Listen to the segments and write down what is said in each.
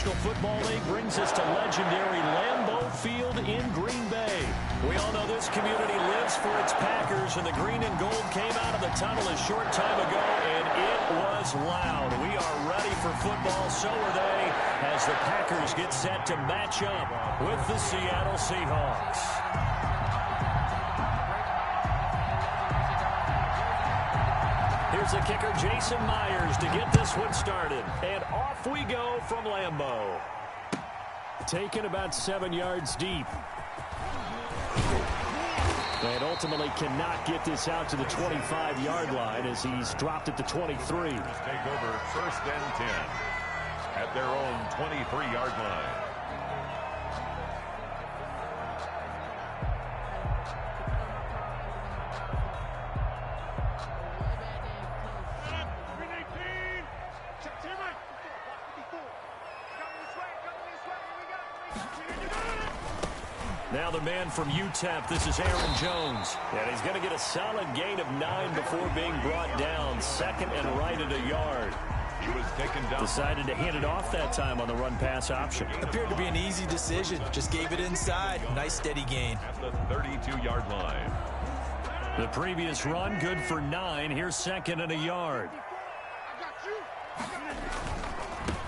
National Football League brings us to legendary Lambeau Field in Green Bay. We all know this community lives for its Packers, and the green and gold came out of the tunnel a short time ago, and it was loud. We are ready for football, so are they, as the Packers get set to match up with the Seattle Seahawks. Here's the kicker, Jason Myers, to get this one started. And off we go from Lambeau. Taken about 7 yards deep. And ultimately cannot get this out to the 25-yard line as he's dropped at the 23. Take over 1st and 10 at their own 23-yard line. Now the man from UTEP, this is Aaron Jones. And he's going to get a solid gain of 9 before being brought down. 2nd and right at a yard. He was taken down. Decided to hand it off that time on the run-pass option. Appeared to be an easy decision. Just gave it inside. Nice steady gain. At the 32-yard line. The previous run, good for 9. Here's 2nd and a yard.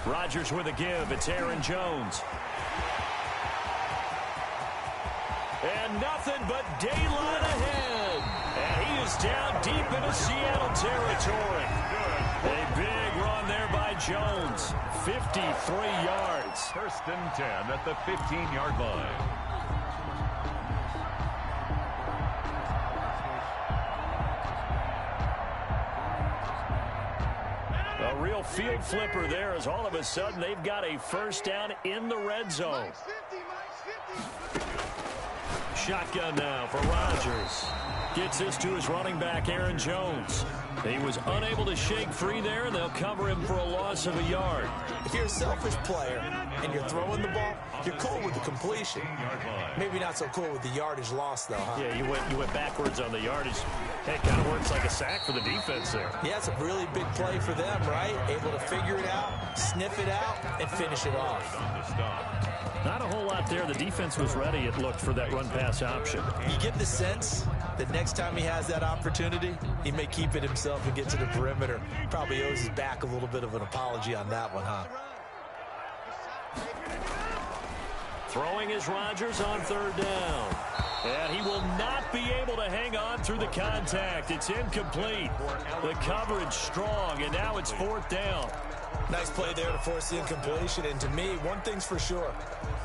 Rodgers with a give. It's Aaron Jones. And nothing but daylight ahead. And he is down deep into Seattle territory. A big run there by Jones. 53 yards. 1st and 10 at the 15-yard line. A real field flipper there as all of a sudden they've got a 1st down in the red zone. Shotgun now for Rodgers. Gets this to his running back, Aaron Jones. He was unable to shake free there, and they'll cover him for a loss of a yard. If you're a selfish player and you're throwing the ball, you're cool with the completion. Maybe not so cool with the yardage loss, though, huh? Yeah, you went backwards on the yardage. Hey, kind of works like a sack for the defense there. Yeah, it's a really big play for them, right? Able to figure it out, sniff it out, and finish it off. Not a whole lot there. The defense was ready, it looked, for that run-pass option. You get the sense that next time he has that opportunity, he may keep it himself and get to the perimeter. Probably owes his back a little bit of an apology on that one, huh? Throwing is Rodgers on 3rd down. And he will not be able to hang on through the contact. It's incomplete. The coverage strong, and now it's 4th down. Nice play there to force the incompletion. And to me, one thing's for sure.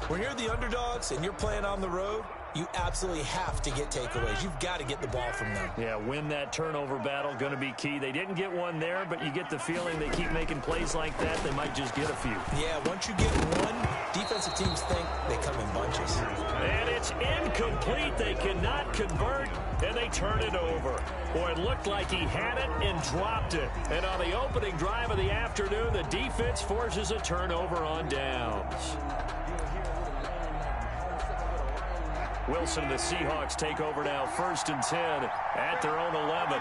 When you're the underdogs and you're playing on the road, you absolutely have to get takeaways. You've got to get the ball from them. Yeah, win that turnover battle, going to be key. They didn't get one there, but you get the feeling they keep making plays like that, they might just get a few. Yeah, once you get one, defensive teams think they come in bunches. And it's incomplete. They cannot convert, and they turn it over. Boy, it looked like he had it and dropped it. And on the opening drive of the afternoon, the defense forces a turnover on downs. Wilson and the Seahawks take over now, 1st and 10 at their own 11.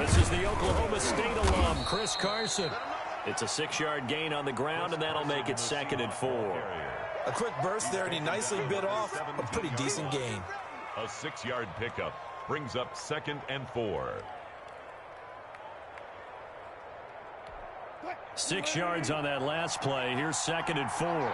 This is the Oklahoma State alum, Chris Carson. It's a 6-yard gain on the ground, and that'll make it 2nd and 4. A quick burst there, and he nicely bit off a pretty decent gain. A 6-yard pickup brings up 2nd and 4. 6 yards on that last play. Here's 2nd and 4.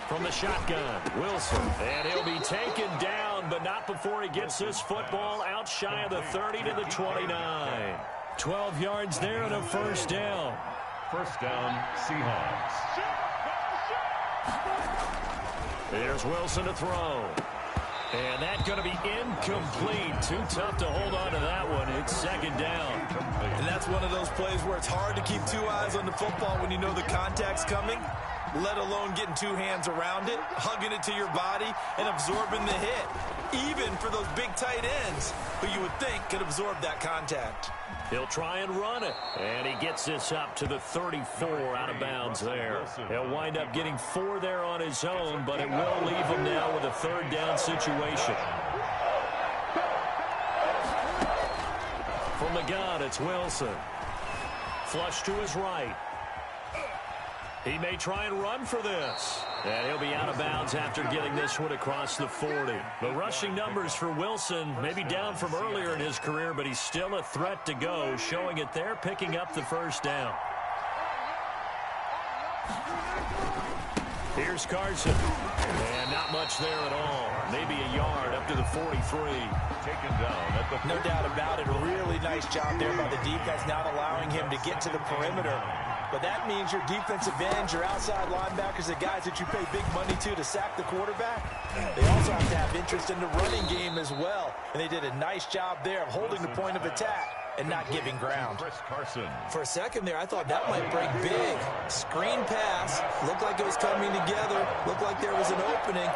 From the shotgun, Wilson, and he'll be taken down, but not before he gets this football out shy of the 30 to the 29. 12 yards there and a 1st down. 1st down, Seahawks. There's Wilson to throw. And that's going to be incomplete. Too tough to hold on to that one. It's 2nd down. And that's one of those plays where it's hard to keep 2 eyes on the football when you know the contact's coming, let alone getting 2 hands around it, hugging it to your body, and absorbing the hit. Even for those big tight ends who you would think could absorb that contact. He'll try and run it. And he gets this up to the 34 out of bounds there. He'll wind up getting 4 there on his own, but it will leave him now with a 3rd down situation. From the the gun, it's Wilson. Flush to his right. He may try and run for this. And he'll be out of bounds after getting this one across the 40. The rushing numbers for Wilson may be down from earlier in his career, but he's still a threat to go, showing it there, picking up the first down. Here's Carson. And not much there at all. Maybe a yard up to the 43. Taken down at the 40. No doubt about it. A really nice job there by the defense, not allowing him to get to the perimeter. But that means your defensive ends, your outside linebackers, the guys that you pay big money to sack the quarterback, they also have to have interest in the running game as well. And they did a nice job there of holding the point of attack and not giving ground. For a second there, I thought that might break big. Screen pass, looked like it was coming together, looked like there was an opening.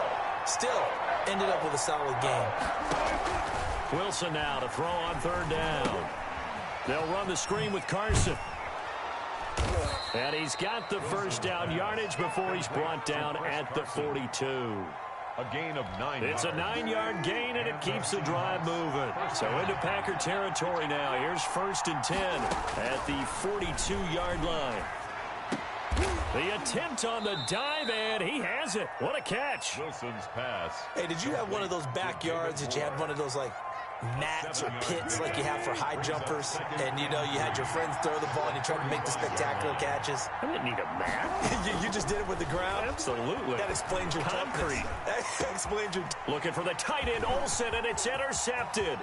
Still, ended up with a solid game. Wilson now to throw on third down. They'll run the screen with Carson. And he's got the first down yardage before he's brought down at the 42. A gain of 9 It's a 9-yard gain, and it keeps the drive moving. So into Packer territory now. Here's 1st and 10 at the 42-yard line. The attempt on the dive, and he has it. What a catch. Wilson's pass. Hey, did you have one of those backyards that you had one of those, like, mats or pits like you have for high jumpers, and you know you had your friends throw the ball and you tried to make the spectacular catches? I didn't need a mat. you just did it with the ground? Absolutely. That explains your concrete. That explains your... Looking for the tight end, Olsen, and it's intercepted.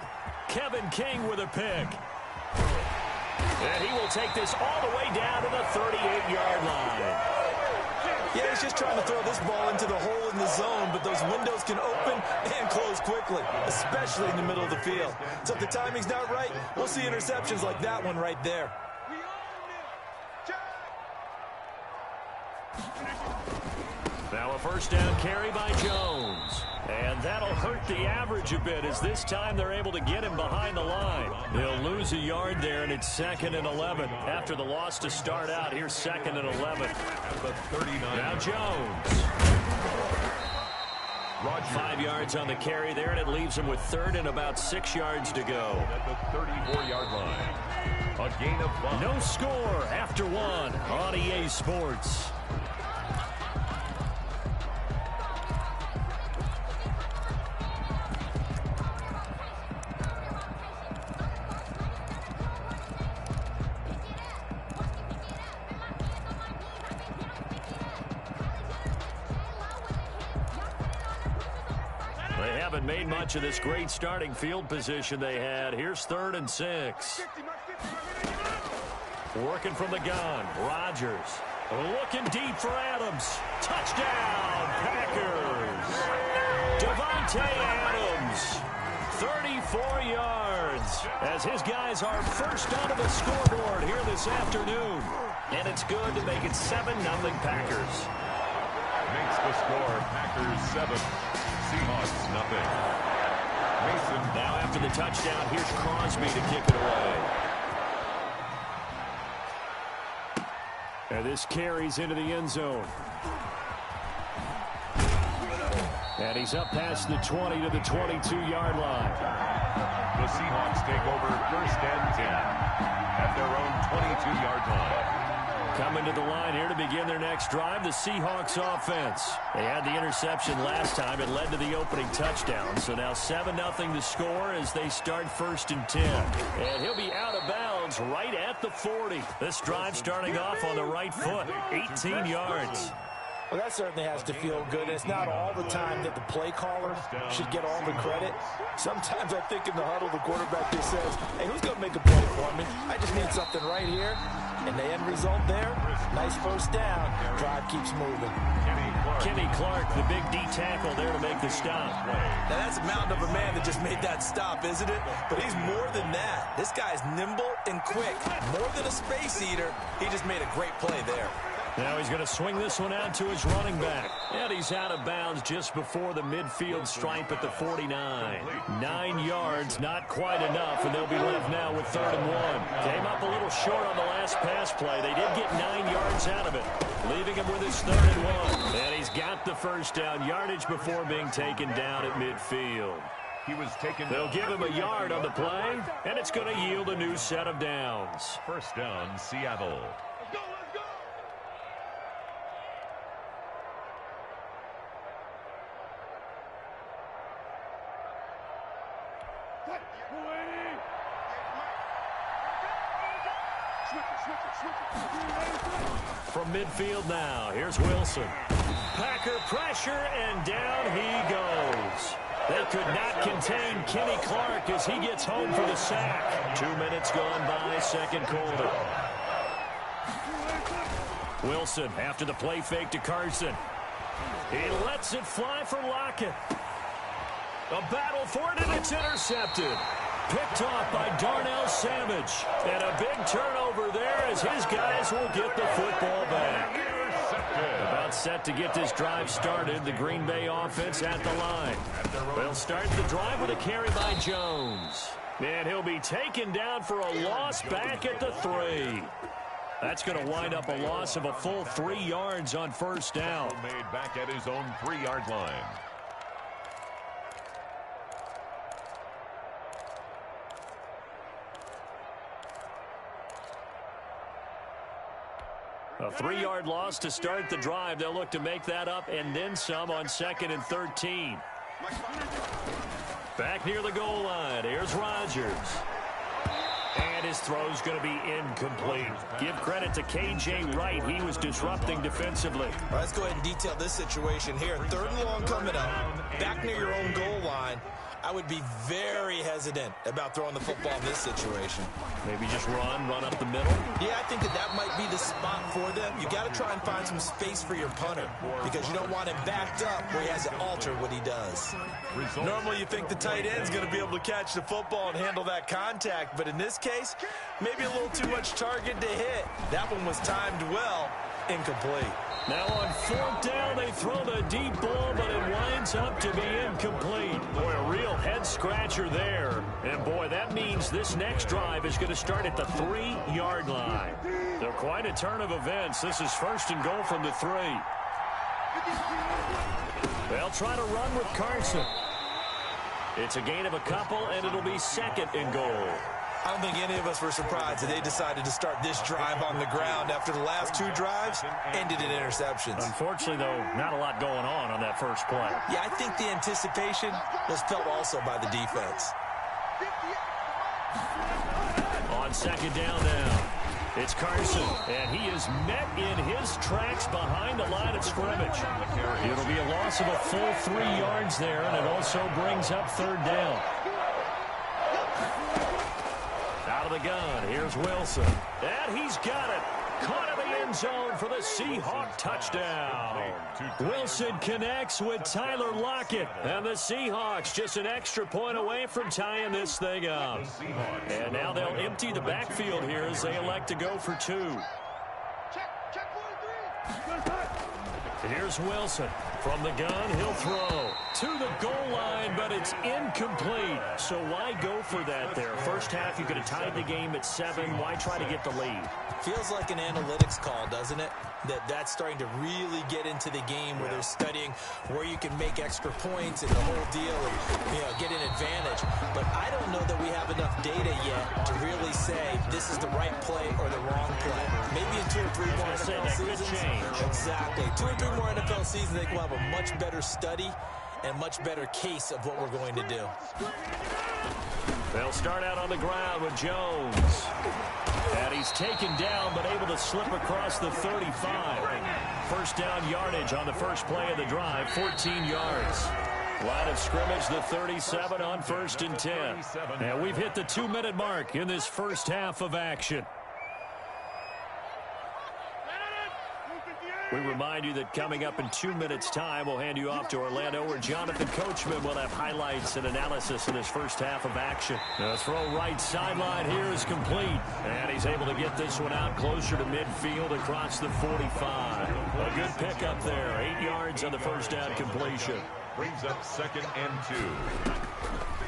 Kevin King with a pick. And he will take this all the way down to the 38-yard line. Yeah, he's just trying to throw this ball into the hole in the zone, but those windows can open and close quickly, especially in the middle of the field. So if the timing's not right, we'll see interceptions like that one right there. Now a first down carry by Jones. And that'll hurt the average a bit, as this time they're able to get him behind the line. He'll lose a yard there, and it's 2nd and 11. After the loss to start out, here's 2nd and 11. The 39. Now Jones. 5 yards on the carry there, and it leaves him with 3rd and about 6 yards to go. At the 34-yard line. A gain of 5. No score after 1 on EA Sports. Made much of this great starting field position they had. Here's 3rd and 6. Working from the gun. Rodgers looking deep for Adams. Touchdown, Packers. Devontae Adams, 34 yards, as his guys are first onto the scoreboard here this afternoon. And it's good to make it 7-0 Packers. Makes the score Packers 7. Seahawks nothing. Mason. Now after the touchdown, here's Crosby to kick it away. And this carries into the end zone. And he's up past the 20 to the 22-yard line. The Seahawks take over 1st and 10 at their own 22-yard line. Coming to the line here to begin their next drive, the Seahawks offense. They had the interception last time. It led to the opening touchdown. So now 7-0 the score as they start 1st and 10. And he'll be out of bounds right at the 40. This drive starting off on the right foot, 18 yards. Well, that certainly has to feel good. It's not all the time that the play caller should get all the credit. Sometimes I think in the huddle, the quarterback just says, hey, who's going to make a play for me? I just need something right here. And the end result there, nice first down. Drive keeps moving. Kenny Clark, the big D tackle there to make the stop. Now that's a mountain of a man that just made that stop, isn't it? But he's more than that. This guy's nimble and quick. More than a space eater, he just made a great play there. Now he's going to swing this one out to his running back. And he's out of bounds just before the midfield stripe at the 49. 9 yards, not quite enough, and they'll be left now with 3rd and 1. Came up a little short on the last pass play. They did get 9 yards out of it, leaving him with his 3rd and 1. And he's got the first down yardage before being taken down at midfield. He was taken. They'll give him a yard on the play, and it's going to yield a new set of downs. First down, Seattle. From midfield now, here's Wilson. Packer pressure, and down he goes. They could not contain Kenny Clark as he gets home for the sack. 2 minutes gone by, second quarter. Wilson after the play fake to Carson. He lets it fly for Lockett. A battle for it, and it's intercepted. Picked off by Darnell Savage. And a big turnover there as his guys will get the football back. About set to get this drive started. The Green Bay offense at the line. They'll start the drive with a carry by Jones. And he'll be taken down for a loss back at the 3. That's going to wind up a loss of a full 3 yards on first down. Made back at his own 3-yard line. A 3-yard loss to start the drive. They'll look to make that up and then some on 2nd and 13. Back near the goal line. Here's Rodgers. And his throw's going to be incomplete. Give credit to Cday Wright. He was disrupting defensively. All right, let's go ahead and detail this situation here. 3rd and long coming up. Back near your own goal line. I would be very hesitant about throwing the football in this situation. Maybe just run up the middle? Yeah, I think that might be the spot for them. You got to try and find some space for your punter because you don't want him backed up where he has to alter what he does. Normally you think the tight end's going to be able to catch the football and handle that contact, but in this case, maybe a little too much target to hit. That one was timed well, incomplete. Now on 4th down, they throw the deep ball, but it winds up to be incomplete. Boy, a real head-scratcher there. And, boy, that means this next drive is going to start at the 3-yard line. So quite a turn of events. This is 1st and goal from the 3. They'll try to run with Carson. It's a gain of a couple, and it'll be 2nd and goal. I don't think any of us were surprised that they decided to start this drive on the ground after the last 2 drives ended in interceptions. Unfortunately, though, not a lot going on that first play. Yeah, I think the anticipation was felt also by the defense. On 2nd down now, it's Carson, and he is met in his tracks behind the line of scrimmage. It'll be a loss of a full 3 yards there, and it also brings up 3rd down. Out of the gun, here's Wilson. And he's got it. Caught in the end zone for the Seahawk touchdown. Wilson connects with Tyler Lockett. And the Seahawks just an extra point away from tying this thing up. And now they'll empty the backfield here as they elect to go for 2. Here's Wilson. From the gun, he'll throw to the goal line, but it's incomplete. So why go for that there? First half, you could have tied the game at 7. Why try to get the lead? Feels like an analytics call, doesn't it? That's starting to really get into the game where they're studying where you can make extra points and the whole deal and, get an advantage. But I don't know that we have enough data yet to really say this is the right play or the wrong play. Maybe in 2 or 3 more NFL seasons. Exactly. 2 or 3 more NFL seasons, they will have a much better study and much better case of what we're going to do. They'll start out on the ground with Jones. And he's taken down, but able to slip across the 35. First down yardage on the first play of the drive, 14 yards. Line of scrimmage, the 37 on 1st and 10. And we've hit the 2-minute mark in this first half of action. We remind you that coming up in 2 minutes' time, we'll hand you off to Orlando, where Jonathan Coachman will have highlights and analysis in this first half of action. The throw right sideline here is complete. And he's able to get this one out closer to midfield across the 45. A good pickup there. 8 yards on the first down completion. Brings up 2nd and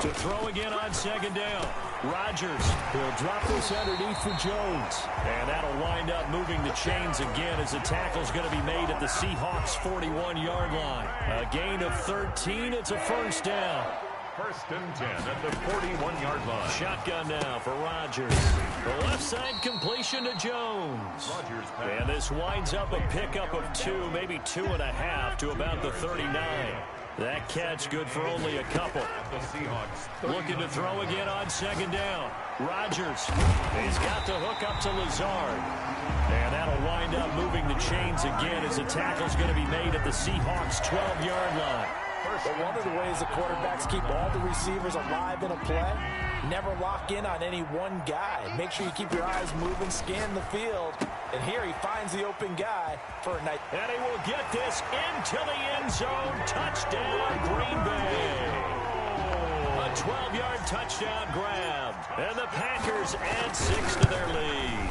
2. To throw again on 2nd down. Rodgers will drop this underneath for Jones. And that'll wind up moving the chains again as the tackle's going to be made at the Seahawks' 41-yard line. A gain of 13. It's a first down. First and 10 at the 41-yard line. Shotgun now for Rodgers. The left side completion to Jones. And this winds up a pickup of 2, maybe 2.5 to about the 39. That catch good for only a couple. The Seahawks looking to throw again on second down. Rodgers. He's got the hook up to Lazard. And that'll wind up moving the chains again as the tackle's going to be made at the Seahawks' 12-yard line. But one of the ways the quarterbacks keep all the receivers alive in a play, never lock in on any one guy. Make sure you keep your eyes moving, scan the field. And here he finds the open guy for a night. And he will get this into the end zone. Touchdown, Green Bay. A 12-yard touchdown grab. And the Packers add 6 to their lead.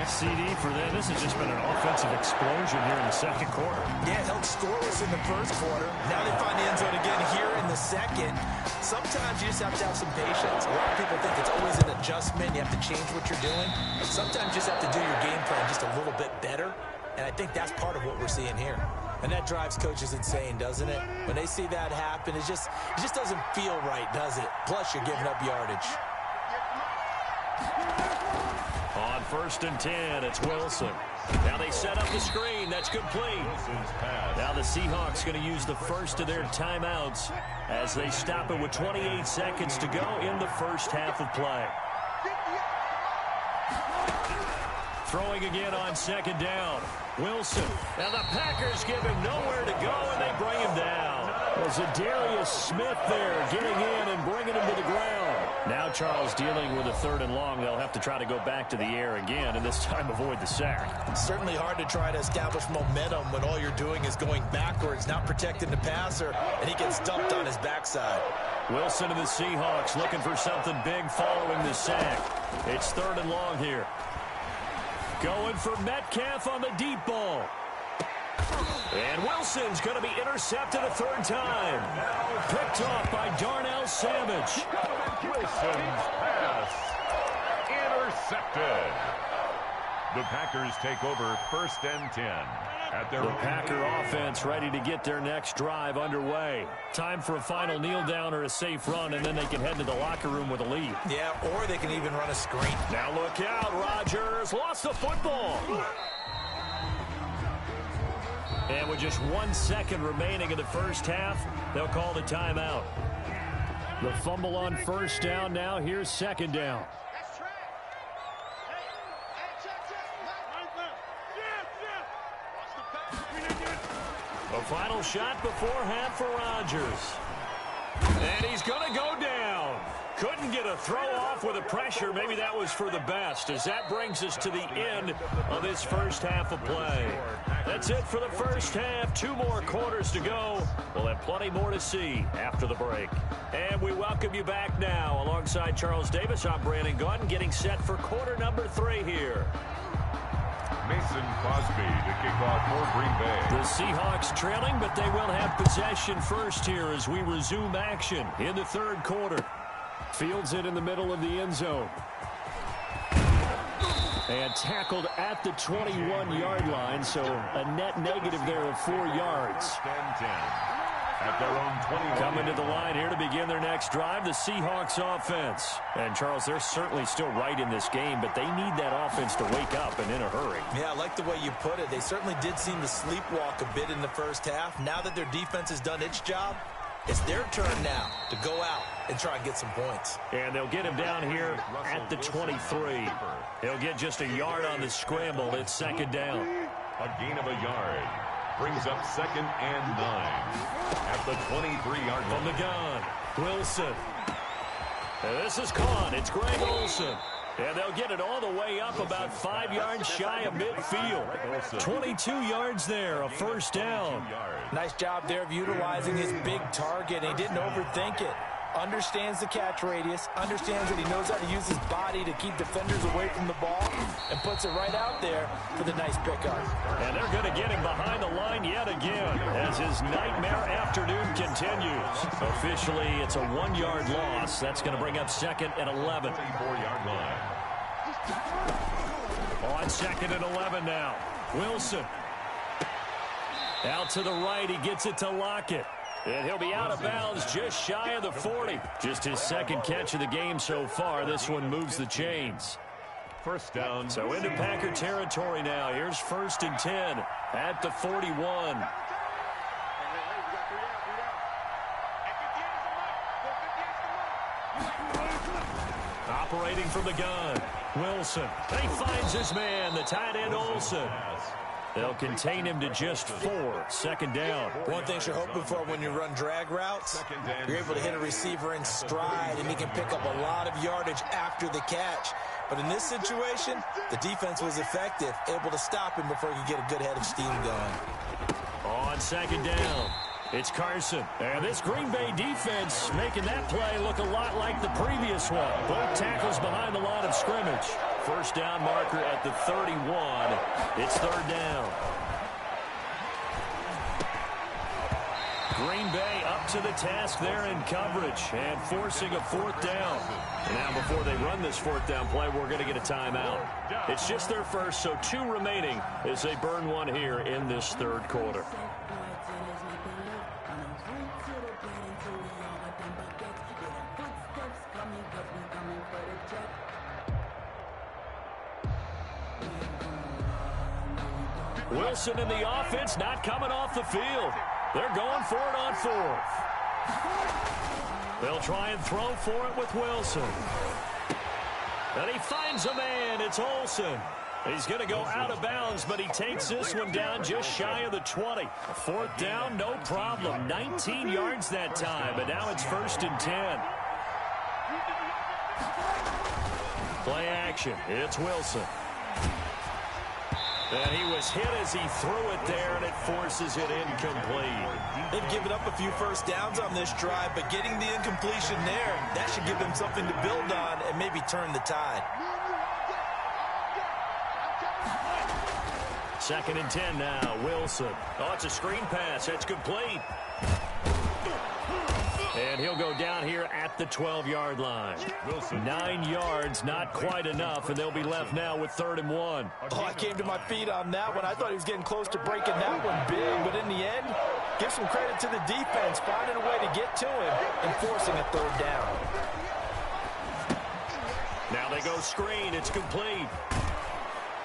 CD for them. This has just been an offensive explosion here in the second quarter. Yeah, held scoreless in the first quarter. Now they find the end zone again here in the second. Sometimes you just have to have some patience. A lot of people think it's always an adjustment. You have to change what you're doing. Sometimes you just have to do your game plan just a little bit better. And I think that's part of what we're seeing here. And that drives coaches insane, doesn't it? When they see that happen, it just doesn't feel right, does it? Plus, you're giving up yardage. On first and 10, it's Wilson. Now they set up the screen. That's complete. Now the Seahawks going to use the first of their timeouts as they stop it with 28 seconds to go in the first half of play. Throwing again on second down. Wilson. Now the Packers give him nowhere to go, and they bring him down. Zadarius Smith there getting in and bringing him to the ground. Now Charles dealing with a 3rd and long. They'll have to try to go back to the air again, and this time avoid the sack. It's certainly hard to try to establish momentum when all you're doing is going backwards, not protecting the passer, and he gets dumped on his backside. Wilson and the Seahawks looking for something big following the sack. It's 3rd and long here. Going for Metcalf on the deep ball. And Wilson's going to be intercepted a 3rd time. Picked off by Darnell Savage. Wilson's pass intercepted. The Packers take over first and 10. At their Packer offense ready to get their next drive underway. Time for a final kneel down or a safe run, and then they can head to the locker room with a lead. Yeah, or they can even run a screen. Now look out, Rodgers lost the football. And with just 1 second remaining in the first half, they'll call the timeout. The fumble on first down now. Here's second down. The final shot before half for Rodgers. And he's going to go down. Couldn't get a throw off with the pressure. Maybe that was for the best, as that brings us to the end of this first half of play. That's it for the first half. 2 more quarters to go. We'll have plenty more to see after the break. And we welcome you back now. Alongside Charles Davis, I'm Brandon Gaudin, getting set for quarter number 3 here. Mason Crosby to kick off for Green Bay. The Seahawks trailing, but they will have possession first here as we resume action in the 3rd quarter. Fields it in the middle of the end zone. And tackled at the 21-yard line, so a net negative there of 4 yards. At their own 21. Coming to the line here to begin their next drive, the Seahawks offense. And, Charles, they're certainly still right in this game, but they need that offense to wake up and in a hurry. Yeah, I like the way you put it. They certainly did seem to sleepwalk a bit in the first half. Now that their defense has done its job, it's their turn now to go out and try and get some points. And they'll get him down here at the 23. He'll get just a yard on the scramble. It's second down. A gain of a yard. Brings up 2nd and 9 at the 23-yard line. From the gun, Wilson. And this is caught. It's Greg Olsen. And they'll get it all the way up about 5 yards shy of midfield. 22 yards there, a first down. Nice job there of utilizing his big target. He didn't overthink it. Understands the catch radius, understands that he knows how to use his body to keep defenders away from the ball, and puts it right out there for the nice pickup. And they're going to get him behind the line yet again as his nightmare afternoon continues. Officially, it's a 1-yard loss. That's going to bring up 2nd and 11. 4-yard line. On 2nd and 11 now. Wilson. Out to the right, he gets it to Lockett. And he'll be out of bounds just shy of the 40. Just his second catch of the game so far. This one moves the chains. First down. So into Packer territory now. Here's 1st and 10 at the 41. Operating from the gun, Wilson. And he finds his man, the tight end Olsen. They'll contain him to just 4. 2nd down. One thing you're hoping for when you run drag routes, you're able to hit a receiver in stride, and he can pick up a lot of yardage after the catch. But in this situation, the defense was effective, able to stop him before he could get a good head of steam going. On 2nd down, it's Carson. And this Green Bay defense making that play look a lot like the previous one. Both tackles behind the line of scrimmage. First down marker at the 31. It's 3rd down. Green Bay up to the task there in coverage and forcing a 4th down. And now before they run this 4th down play, we're going to get a timeout. It's just their first, so 2 remaining as they burn one here in this 3rd quarter. Wilson in the offense not coming off the field. They're going for it on 4th. They'll try and throw for it with Wilson. And he finds a man. It's Olsen. He's going to go out of bounds, but he takes this one down just shy of the 20. 4th down, no problem. 19 yards that time, but now it's 1st and 10. Play action. It's Wilson. And he was hit as he threw it there, and it forces it incomplete. They've given up a few first downs on this drive, but getting the incompletion there, that should give them something to build on and maybe turn the tide. 2nd and 10 now, Wilson. Oh, it's a screen pass. That's complete. And he'll go down here at the 12-yard line. 9 yards, not quite enough, and they'll be left now with 3rd and 1. Oh, I came to my feet on that one. I thought he was getting close to breaking that one big, but in the end, give some credit to the defense, finding a way to get to him and forcing a 3rd down. Now they go screen. It's complete.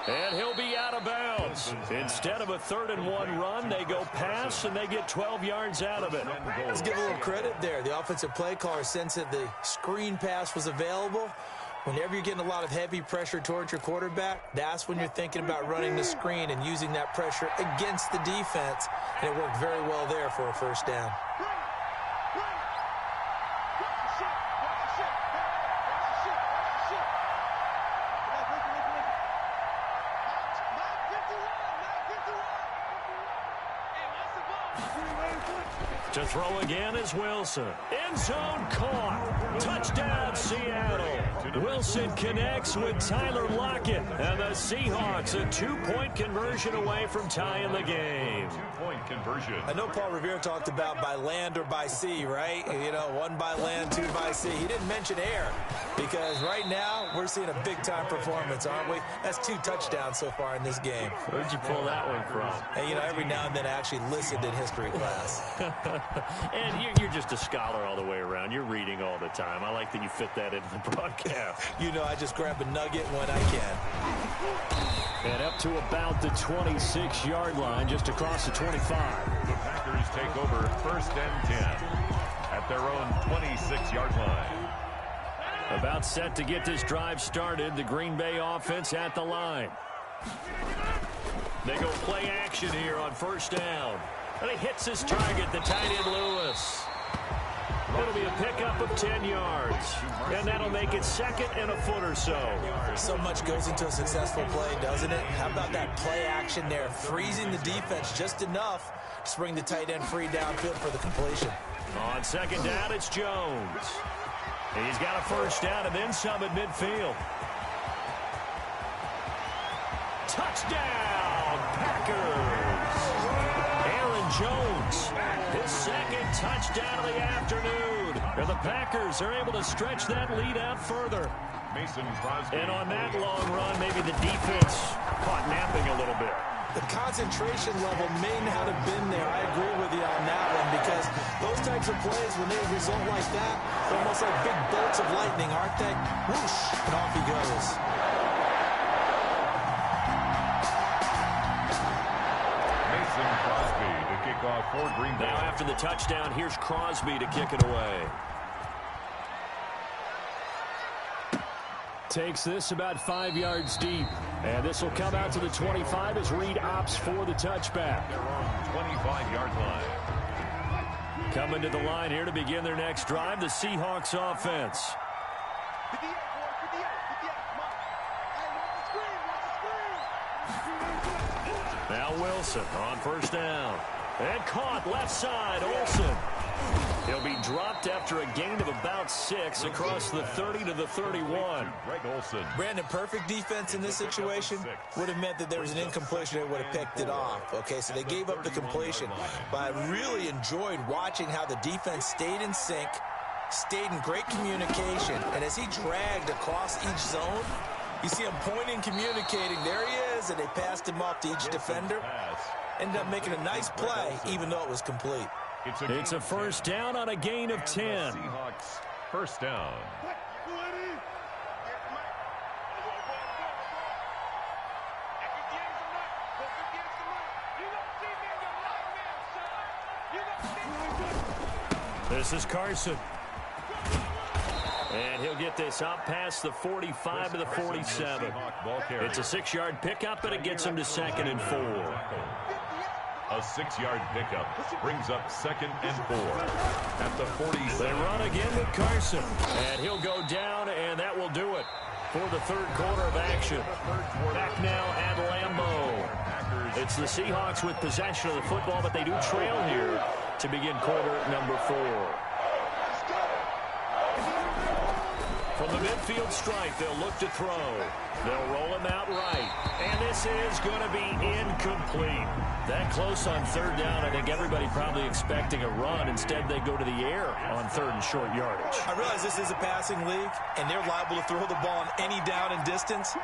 And he'll be out of bounds. Instead of a 3rd and 1 run, they go pass, and they get 12 yards out of it. Let's give a little credit there. The offensive play caller sensed that the screen pass was available. Whenever you're getting a lot of heavy pressure towards your quarterback, that's when you're thinking about running the screen and using that pressure against the defense. And it worked very well there for a 1st down. To throw again is Wilson. End zone caught. Touchdown, Seattle. Wilson connects with Tyler Lockett. And the Seahawks a 2-point conversion away from tying the game. 2-point conversion. I know Paul Revere talked about by land or by sea, right? You know, 1 by land, 2 by sea. He didn't mention air because right now we're seeing a big-time performance, aren't we? That's 2 touchdowns so far in this game. Where'd you pull that one from? And, you know, every now and then I actually listened in history class. And you're just a scholar all the way around. You're reading all the time. I like that you fit that into the broadcast. You know, I just grab a nugget when I can. And up to about the 26-yard line, just across the 25. The Packers take over 1st and 10 at their own 26-yard line. About set to get this drive started. The Green Bay offense at the line. They go play action here on 1st down. And he hits his target, the tight end Lewis. It'll be a pickup of 10 yards. And that'll make it 2nd and a foot or so. So much goes into a successful play, doesn't it? How about that play action there? Freezing the defense just enough to bring the tight end free downfield for the completion. On 2nd down, it's Jones. He's got a 1st down and then some at midfield. Touchdown, Packers! Aaron Jones, his 2nd touchdown of the afternoon. And the Packers are able to stretch that lead out further. Mason Crosby. And on that long run, maybe the defense caught napping a little bit. the concentration level may not have been there. I agree with you on that one, because those types of plays, when they result like that, they're almost like big bolts of lightning, aren't they? Whoosh, and off he goes. Mason Crosby to kick off for Green Bay. Now after the touchdown, here's Crosby to kick it away. Takes this about 5 yards deep. And this will come out to the 25 as Reed opts for the touchback. They're on 25-yard line. Coming to the line here to begin their next drive, the Seahawks offense. Now Wilson on first down. And caught left side, Olsen. He'll be dropped after a gain of about 6 across the 30 to the 31. Greg Olsen. Brandon, perfect defense in this situation would have meant that there was an incompletion that would have picked it off. Okay, so they gave up the completion. But I really enjoyed watching how the defense stayed in sync, stayed in great communication. And as he dragged across each zone, you see him pointing, communicating. There he is, and they passed him off to each defender. Ended up making a nice play, even though it was complete. It's a first down on a gain of 10. Seahawks first down. This is Carson. And he'll get this out past the 45 to the 47. It's a 6-yard pickup, but it gets him to 2nd and 4. A 6-yard pickup brings up 2nd and 4 at the 47. They run again with Carson, and he'll go down, and that will do it for the third quarter of action. Back now at Lambeau. It's the Seahawks with possession of the football, but they do trail here to begin quarter number 4. From the midfield stripe, they'll look to throw. They'll roll him out right. And this is going to be incomplete. That close on third down, I think everybody probably expecting a run. Instead, they go to the air on third and short yardage. I realize this is a passing league, and they're liable to throw the ball on any down and distance.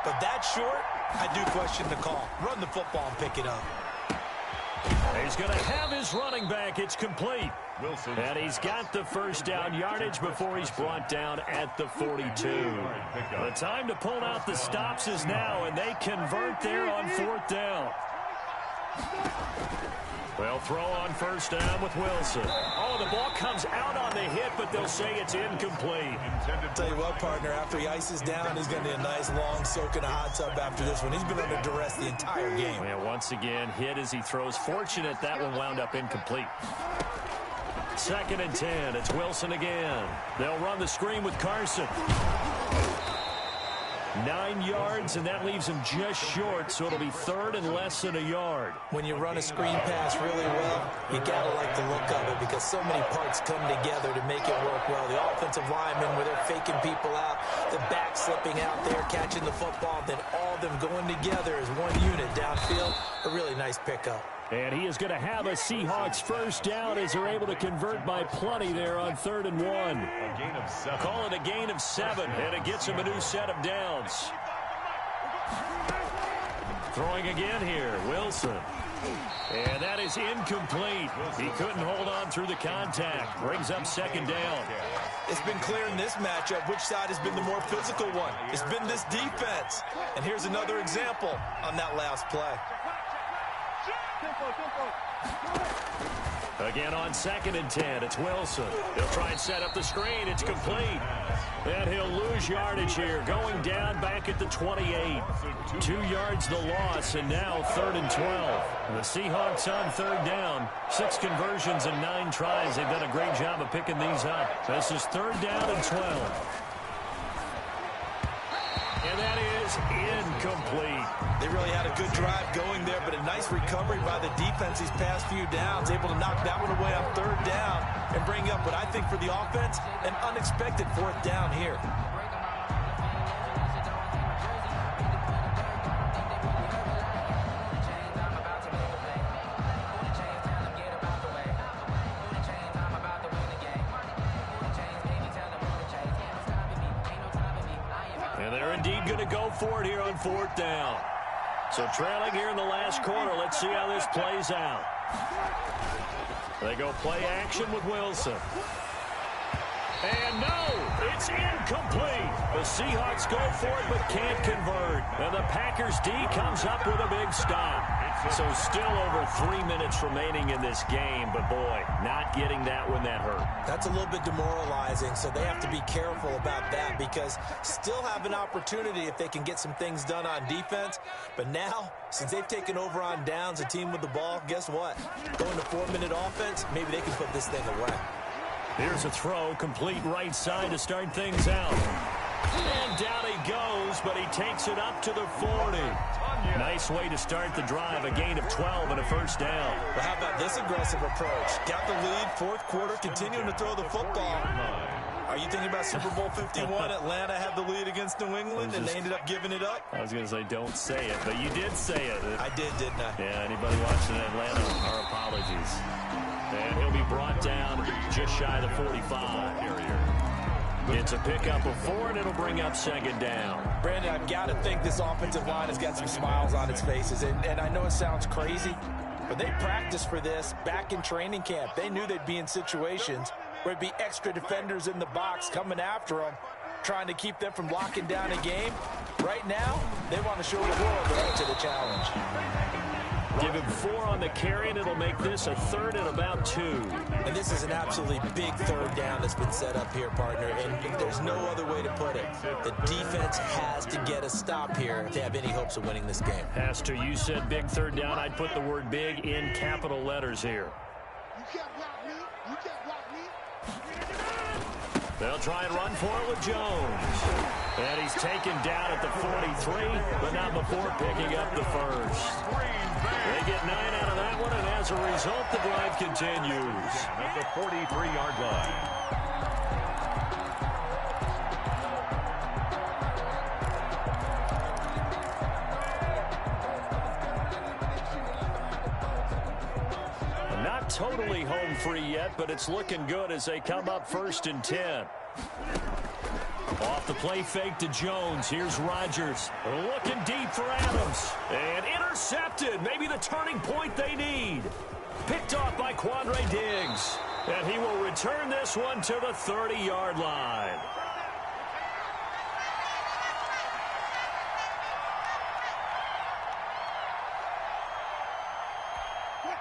But that short, I do question the call. Run the football and pick it up. He's going to have his running back. It's complete. Wilson. And he's got the first down yardage before he's brought down at the 42. The time to pull out the stops is now, and they convert there on 4th down. They'll throw on first down with Wilson. Oh, the ball comes out on the hit, but they'll say it's incomplete. Tell you what, partner, after he ices down, he's going to need a nice long soak in a hot tub after this one. He's been under duress the entire game. Well, once again, hit as he throws. Fortunate that one wound up incomplete. 2nd and 10. It's Wilson again. They'll run the screen with Carson. 9 yards, and that leaves him just short, so it'll be third and less than a yard. When you run a screen pass really well, you got to like the look of it, because so many parts come together to make it work well. The offensive linemen, where they're faking people out, the back slipping out there, catching the football, then all of them going together as one unit downfield. A really nice pickup. And he is going to have a Seahawks first down as they're able to convert by plenty there on 3rd and 1. A gain of 7. Call it a gain of 7, and it gets him a new set of downs. Throwing again here, Wilson. And that is incomplete. He couldn't hold on through the contact. Brings up 2nd down. It's been clear in this matchup which side has been the more physical one. It's been this defense. And here's another example on that last play. Again on 2nd and 10, it's Wilson. He'll try and set up the screen. It's complete. And he'll lose yardage here, going down back at the 28. 2 yards the loss, and now 3rd and 12. The Seahawks on 3rd down. 6 conversions and 9 tries. They've done a great job of picking these up. This is 3rd down and 12. And that is incomplete. They really had a good drive going there, but a nice recovery by the defense these past few downs, able to knock that one away on 3rd down and bring up what I think for the offense, an unexpected 4th down here. And they're indeed going to go for it here on 4th down. So trailing here in the last quarter. Let's see how this plays out. They go play action with Wilson. And no, it's incomplete. The Seahawks go for it but can't convert. And the Packers D comes up with a big stop. So still over 3 minutes remaining in this game. But boy, not getting that when that hurt. That's a little bit demoralizing, so they have to be careful about that because still have an opportunity if they can get some things done on defense. But now, since they've taken over on downs, a team with the ball, guess what? Going to 4-minute offense, maybe they can put this thing away. Here's a throw, complete right side to start things out. And down he goes, but he takes it up to the 40. Nice way to start the drive, a gain of 12 and a first down. Well, how about this aggressive approach? Got the lead, fourth quarter, continuing to throw the football. Are you thinking about Super Bowl 51? Atlanta had the lead against New England, and they ended up giving it up? I was going to say don't say it, but you did say it. I did, didn't I? Yeah, anybody watching Atlanta, our apologies. And he'll be brought down just shy of the 45. It's a pickup of 4, and it'll bring up second down. Brandon, I've got to think this offensive line has got some smiles on its faces. And I know it sounds crazy, but they practiced for this back in training camp. They knew they'd be in situations where it'd be extra defenders in the box coming after them, trying to keep them from locking down a game. Right now, they want to show the world they're up to the challenge. Give him 4 on the carry, and it'll make this a third and about 2. And this is an absolutely big third down that's been set up here, partner, and there's no other way to put it. The defense has to get a stop here if they have any hopes of winning this game. Pastor, you said big third down. I'd put the word big in capital letters here. You can't block me. You can't block me. They'll try and run for it with Jones. And he's taken down at the 43, but not before picking up the first. They get 9 out of that one, and as a result, the drive continues. At the 43-yard line. Not totally home free yet, but it's looking good as they come up 1st and 10. Off the play fake to Jones. Here's Rodgers. Looking deep for Adams. And intercepted. Maybe the turning point they need. Picked off by Cday Diggs. And he will return this one to the 30-yard line.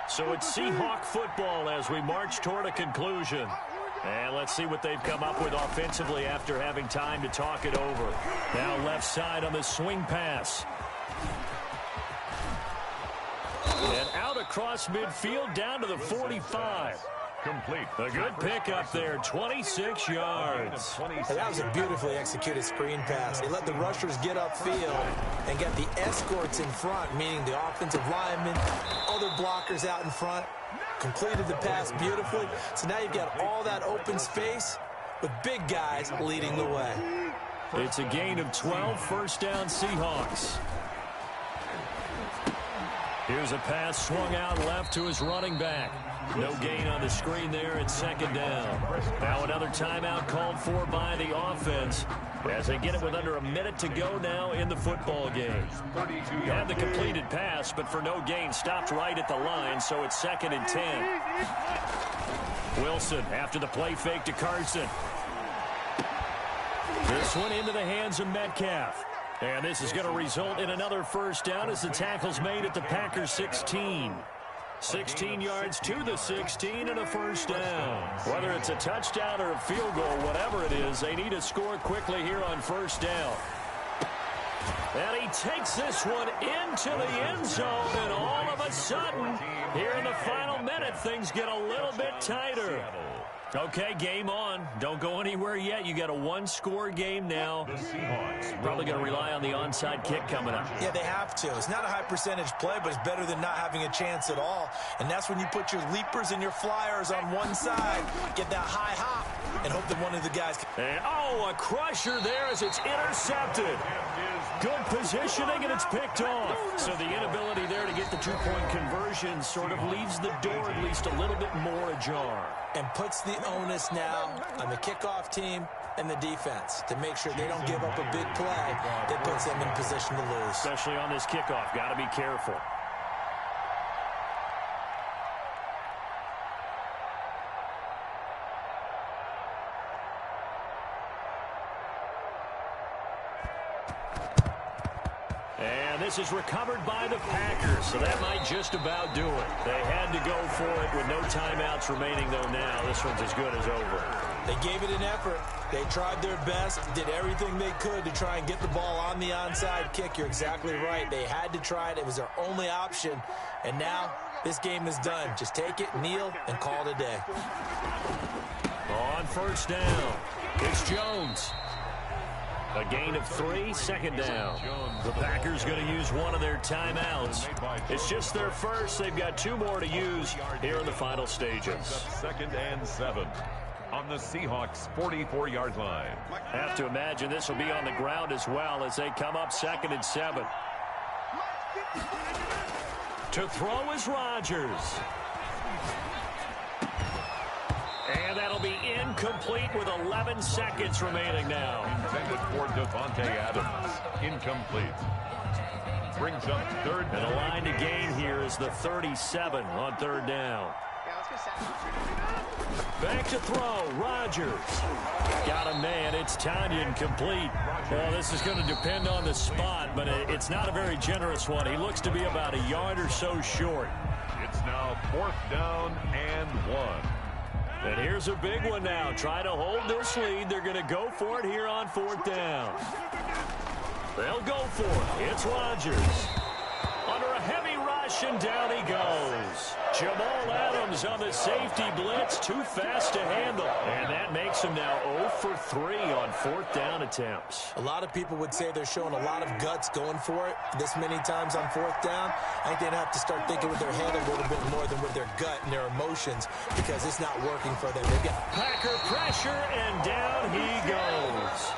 So it's Seahawk football as we march toward a conclusion. And let's see what they've come up with offensively after having time to talk it over. Now left side on the swing pass. And out across midfield down to the 45. Complete. A good pickup there, 26 yards. That was a beautifully executed screen pass. They let the rushers get upfield and get the escorts in front, meaning the offensive linemen, other blockers out in front. Completed the pass beautifully. So now you've got all that open space with big guys leading the way. It's a gain of 12, first down Seahawks. Here's a pass swung out left to his running back. No gain on the screen there at second down. Now another timeout called for by the offense as they get it with under a minute to go now in the football game. Had the completed pass, but for no gain, stopped right at the line, so it's 2nd and 10. Wilson after the play fake to Carson. This one into the hands of Metcalf. And this is going to result in another first down as the tackle's made at the Packers 16. 16 yards to the 16 and a first down. Whether it's a touchdown or a field goal, whatever it is, they need to score quickly here on first down. And he takes this one into the end zone, and all of a sudden, here in the final minute, things get a little bit tighter. Okay, game on. Don't go anywhere yet. You got a one-score game now. Probably going to rely on the onside kick coming up. Yeah, they have to. It's not a high-percentage play, but it's better than not having a chance at all. And that's when you put your leapers and your flyers on one side, get that high hop, and hope that one of the guys can... And, oh, a crusher there as it's intercepted. Good positioning, and it's picked off. So the inability there to get the two-point conversion sort of leaves the door at least a little bit more ajar. And puts the onus now on the kickoff team and the defense to make sure they don't give up a big play that puts them in position to lose. Especially on this kickoff. Got to be careful. And this is recovered by the Packers, so that might just about do it. They had to go for it with no timeouts remaining, though now this one's as good as over. They gave it an effort. They tried their best, did everything they could to try and get the ball on the onside kick. You're exactly right. They had to try it. It was their only option. And now this game is done. Just take it, kneel, and call it a day. On first down, it's Jones. A gain of 3, second down. The Packers going to use one of their timeouts. It's just their first. They've got 2 more to use here in the final stages. 2nd and 7 on the Seahawks' 44-yard line. Have to imagine this will be on the ground as well as they come up 2nd and 7. To throw is Rodgers. And that'll be incomplete with 11 seconds remaining now. Intended for Devontae Adams. Incomplete. Brings up 3rd down. And the line to gain here is the 37 on 3rd down. Back to throw. Rodgers. Got a man. It's Tanyan complete. Well, this is going to depend on the spot, but it's not a very generous one. He looks to be about a yard or so short. It's now 4th down and 1. And here's a big one now. Try to hold this lead. They're going to go for it here on 4th down. They'll go for it. It's Rodgers. Under a heavy rush, and down he goes. Jamal Adams on the safety blitz. Too fast to handle. And that makes him now 0 for 3 on 4th down attempts. A lot of people would say they're showing a lot of guts going for it this many times on 4th down. I think they'd have to start thinking with their head a little bit more than with their gut and their emotions because it's not working for them. They've got Packer pressure, and down he goes.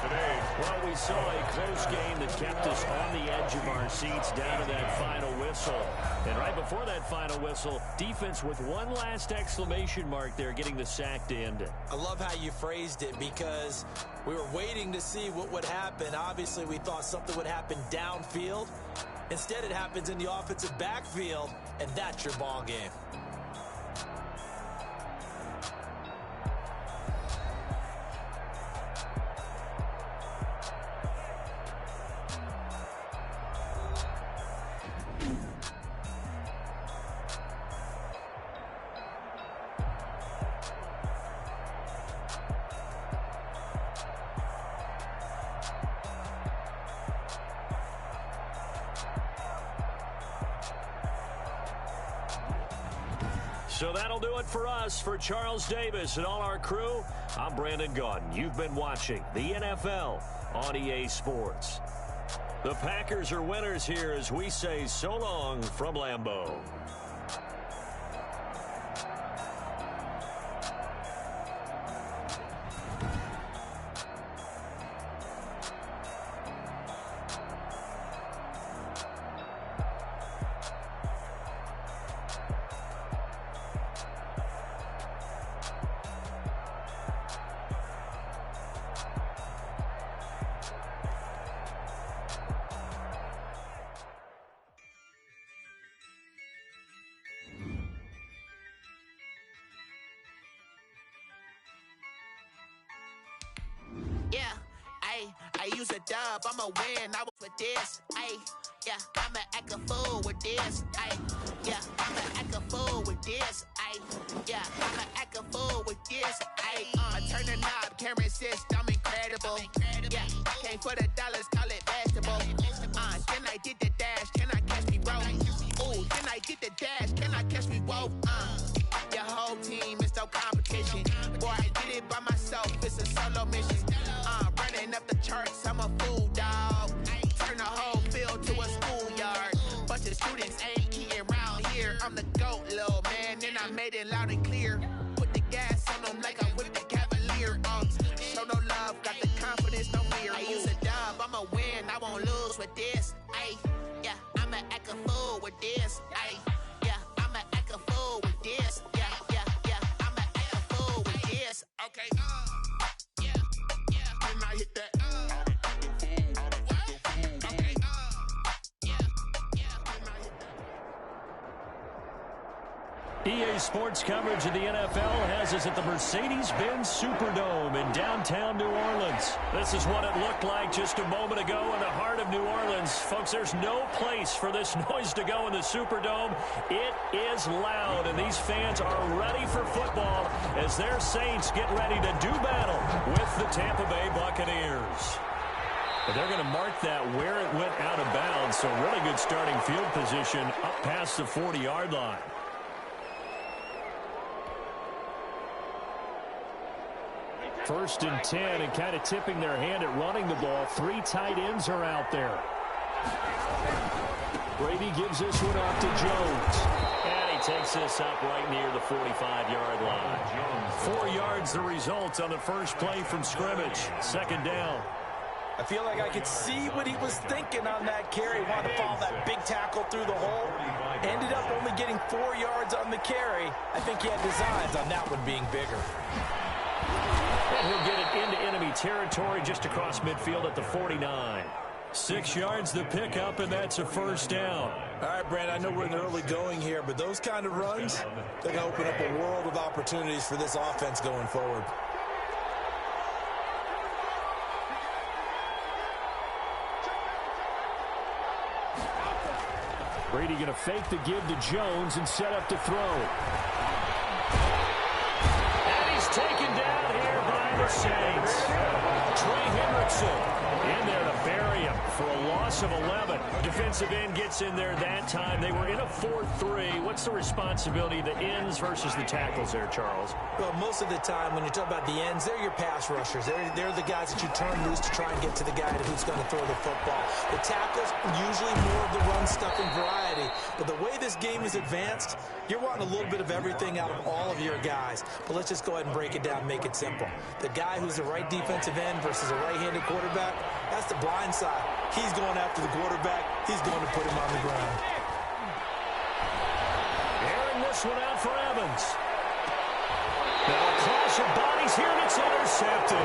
Today, Well, we saw a close game that kept us on the edge of our seats down to that final whistle. And right before that final whistle, defense with one last exclamation mark there, getting the sack to end it. I love how you phrased it because we were waiting to see what would happen. Obviously, we thought something would happen downfield. Instead, it happens in the offensive backfield, and that's your ball game. So that'll do it for us. For Charles Davis and all our crew, I'm Brandon Gaudin. You've been watching the NFL on EA Sports. The Packers are winners here as we say so long from Lambeau. I use a dub, I'ma win, I was with this, ayy, yeah, I'ma act a fool with this, ayy, yeah, I'ma act a fool with this, ayy, yeah, I'ma act a fool with this, ayy, I turn the knob, camera assist, I'm incredible, yeah, came for the dollars, call it basketball, then I did the dash, can I catch me, bro, ooh, then I did the dash, can I catch me, whoa, your whole team is no competition, boy, I did it by myself, it's a solo mission, running up the charts, I'm a fool, dog. Turn the whole field to a schoolyard. Bunch of students ain't eating around here. I'm the GOAT, little man, and I made it loud and clear. Put the gas on them like I'm with the Cavalier. Show no love, got the confidence, no fear. I use a dub, I'ma win, I won't lose with this. Ay, yeah, I'ma act a fool with this. Ay, yeah, I'ma act a fool with this. Yeah, I'ma act a fool with this. Okay, yeah. hit that. Okay, yeah. EA Sports coverage of the NFL has us at the Mercedes-Benz Superdome in downtown New Orleans. This is what it looked like just a moment ago in the heart of New Orleans. Folks, there's no place for this noise to go in the Superdome. It is loud, and these fans are ready for football as their Saints get ready to do battle with the Tampa Bay Buccaneers. But they're going to mark that where it went out of bounds, so really good starting field position up past the 40-yard line. First and 10, and kind of tipping their hand at running the ball. Three tight ends are out there. Brady gives this one off to Jones. And he takes this up right near the 45-yard line. 4 yards the result on the first play from scrimmage. Second down. I feel like I could see what he was thinking on that carry. Wanted to follow that big tackle through the hole. Ended up only getting 4 yards on the carry. I think he had designs on that one being bigger. And he'll get it into enemy territory just across midfield at the 49. 6 yards the pickup, and that's a first down. All right, Brand, I know we're in the early going here, but those kind of runs, they're going to open up a world of opportunities for this offense going forward. Brady going to fake the give to Jones and set up to throw. Taken down here by the Saints. Trey Hendrickson in there to bury him for a loss of 11. Defensive end gets in there that time. They were in a 4-3. What's the responsibility of the ends versus the tackles there, Charles? Well, most of the time when you talk about the ends, they're your pass rushers. They're the guys that you turn loose to try and get to the guy who's going to throw the football. The tackles, usually more of the run-stuffing variety. But the way this game is advanced, you're wanting a little bit of everything out of all of your guys. But let's just go ahead and break it down, make it simple. The guy who's the right defensive end versus a right-handed quarterback, that's the blind side. He's going after the quarterback. He's going to put him on the ground. Airing this one out for Evans. Now a clash of bodies here, and it's intercepted.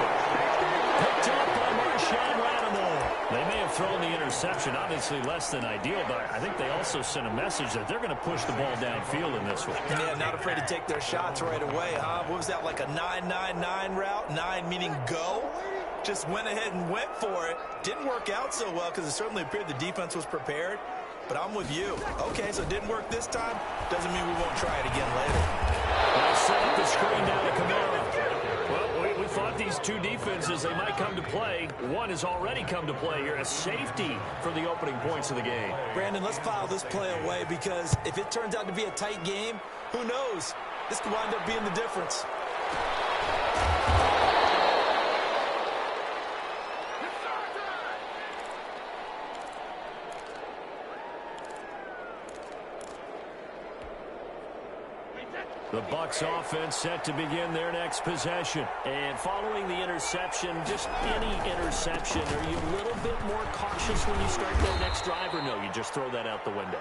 Picked up by Marshawn Lattimore. They may have thrown the interception, obviously less than ideal, but I think they also sent a message that they're going to push the ball downfield in this one. Yeah, not afraid to take their shots right away, huh? What was that, like a 9-9-9 route? 9 meaning go? Just went ahead and went for it. Didn't work out so well because it certainly appeared the defense was prepared. But I'm with you. Okay, so it didn't work this time. Doesn't mean we won't try it again later. They'll set up the screen down to Kamara. Well, we thought these two defenses, they might come to play. One has already come to play here. A safety for the opening points of the game. Brandon, let's file this play away because if it turns out to be a tight game, who knows? This could wind up being the difference. The Bucs offense set to begin their next possession. And following the interception, just any interception, are you a little bit more cautious when you start that next drive, or no, you just throw that out the window?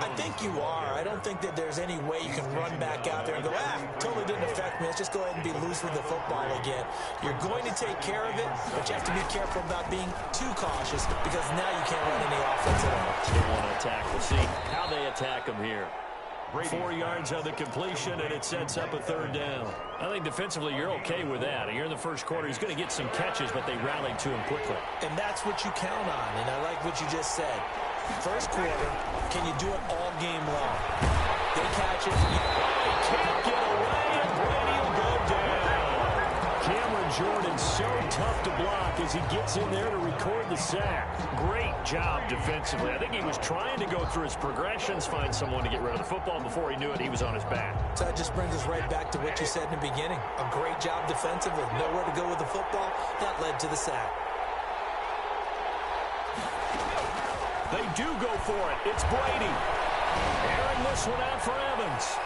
I think you are. I don't think that there's any way you can run back out there and go, totally didn't affect me. Let's just go ahead and be loose with the football again. You're going to take care of it, but you have to be careful about being too cautious because now you can't run any offense at all. They want to attack. We'll see how they attack them here. 4 yards on the completion, and it sets up a third down. I think defensively you're okay with that. Here in the first quarter, he's going to get some catches, but they rallied to him quickly. And that's what you count on, and I like what you just said. First quarter, can you do it all game long? They catch it. He can't get away, and Brady will go down. Cameron Jordan so tough to block as he gets in there to record the sack. Great job defensively. I think he was trying to go through his progressions, find someone to get rid of the football. Before he knew it, he was on his back. So that just brings us right back to what you said in the beginning. A great job defensively. Nowhere to go with the football. That led to the sack. They do go for it. It's Brady. Airing this one out for Evans.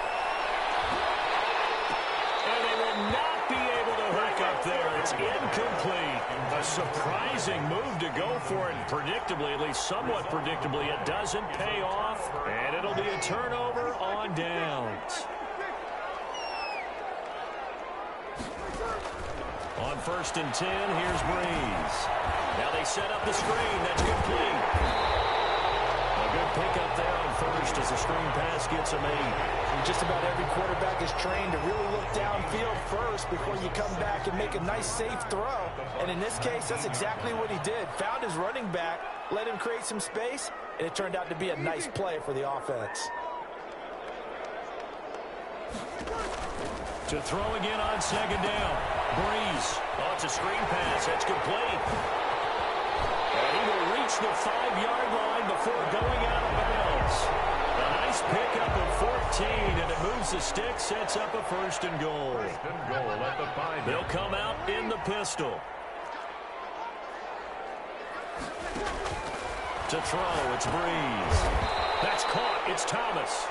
And they will not be able to hook up there. It's incomplete. A surprising move to go for it. Predictably, at least somewhat predictably, it doesn't pay off. And it'll be a turnover on downs. On first and 10, here's Breeze. Now they set up the screen. That's complete. A good pickup there on first as the screen pass gets him 8. Just about every quarterback is trained to really look downfield first before you come back and make a nice, safe throw. And in this case, that's exactly what he did. Found his running back, let him create some space, and it turned out to be a nice play for the offense. To throw again on second down. Breeze. Oh, it's a screen pass. That's complete. And he will reach the 5-yard line before going out of bounds. A nice pickup of 14, and it moves the stick, sets up a first and goal. First and goal at the 5. They'll come out in the pistol. To throw, it's Breeze. That's caught. It's Thomas.